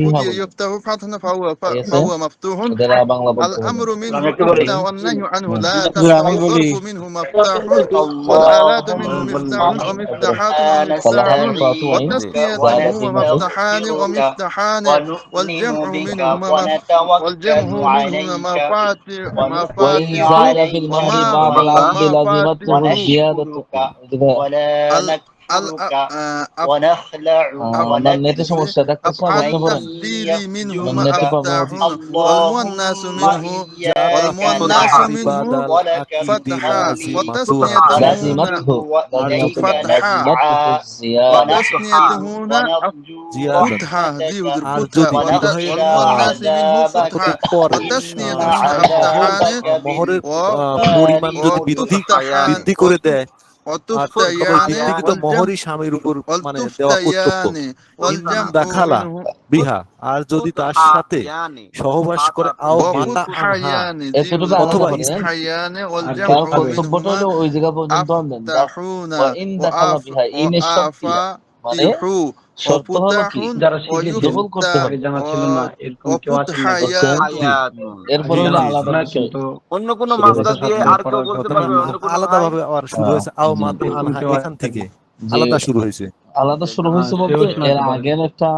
বিহা قضي বলে, يفتح فتحا ঠিক আছে? فهو مفتوح এদের বাংলা বলতে হবে الأمر না। منه আমি একটু বলি। فتح والنهي عنه لا হুজুর تفتح আমি বলি, الظرف منه مفتاح والآلات منه اللهم مفتاح তারপরে ومفتاحات তাহলে ومفتاح হায়ার ফাতু আইন وتثنية জায়গা هو তিন হবে। مفتاحان ومفتاحان ونؤمن والجمع بك منهما ونتوكل والجمع منهما عليك وإن مفاتيح زاد في المهر وما بعد العقد لازمته الزيادة। ونشكرك ولا ال ال نكفرك أف ونخلع আমার নেটে ونكذب সমস্যা দেখতেছ না, أفعال বুঝতে من পারেন? التفضيل منه আমার নেটে প্রবলেম يرجونك হচ্ছে। أفتاحون والمؤنث اللهم منه إياك والمؤنث المهر منه نعبد بعد ولك العقد فتحا نستعين وتثنيتهن لازمته وإليك فتحا لازمته الزيادة وتثنيتهن ونرجو জিয়াদান। فتحا ذي رحمتك وذر আর فتحا যদি বিবাহের ونخشى والمؤنث منه عذابك فتحا কতটুক পরে إن وتثنيتهن মহর أفتحان عذابك মহরের بالكفار পরিমাণ যদি বৃদ্ধি وتفتحان বৃদ্ধি করে দেয়, আর তবে وتفتيان বৃদ্ধিকৃত والجمع মহরই স্বামীর উপর মানে দেওয়া কর্তব্য। والتفتيان والجمع দাখালা منه বিহা, আর যদি তার সাথে সহবাস করে, আও মাতা আনহা, وفتحيان ذي এতটুকু وذر আলাদা অথবা করে দেন। وفتحيان আর والجمع তার কর্তব্যটা منهما হলো ওই জায়গা পর্যন্ত আনবেন। أفتحون ইন দাখালা বিহা, ইনের শর্ত দিয়া, মানে وآفاتح শর্ত হলো কি, وفتح যারা শিখেছেন দখল করতে ويفتح হবে। আগে জানা ছিল না, এরকম কেউ আছেন নাকি? বুঝছেন? وفتحيات এরপরে আগে হলো জানা ছিল আলাদা না, বিষয়। কিন্তু অন্য কোনো শুরু মাসদার হয়েছে। দিয়ে ছাত্রদের আর কেউ পড়ার বলতে কারণে পারবে অন্য কোনো আলাদা ভাই? ভাবে আবার শুরু হয়েছে, আও জি মাতা এরকম আনহা, কেউ এখান থেকে জি, আলাদা শুরু হয়েছে। আলাদা শুরু হয়েছে সেও বলতে এর শোনাতে পারে। আগের একটা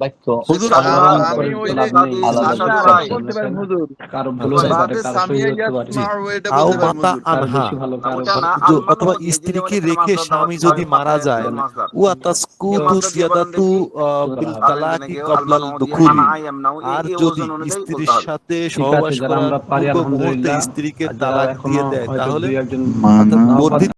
বাক্য হুজুর আগে সাধারণ অনেক আমি করে ওই তো যে লাভ নেই, আলাদা যদি বিষয়। পারেন বলতে পারেন বলেছেন। হুজুর কারো ভুল আচ্ছা, হতে পারে, বাদে কারো সহি সামিয়া হতে পারে। ইয়াসমাউ এটা আও বলতে পারেন মাতা হুজুর। কারো আনহা, বেশি ভালো, কারো ওটা কম। না, আল মানু অথবা হচ্ছে স্ত্রীকে যেখানে রেখে মাসদার দেওয়া স্বামী আছে, যদি আল মারা মাসদার যায়, ইস্তুল মাসদার। ওয়া এই তাসকুতু মাসদার দিয়ে বলেন সিয়াদাতু দেখি, বিল পারেন তালাকি কিনা কেউ? আল ক্বাবলাল মানু দিয়ে দুখুল। মানা ইয়ামনাউ, আর এই যদি ওজন অনুযায়ী বলতে স্ত্রীর হবে। সাথে ঠিক আছে, সহবাস যারা করার আমরা পারি পূর্ব মুহূর্তে আলহামদুলিল্লাহ, স্ত্রীকে আর যারা তালাক এখনো দিয়ে দেয়, হয়তো তাহলে দুই একজন অর্থাৎ নাও পারি, বর্ধিত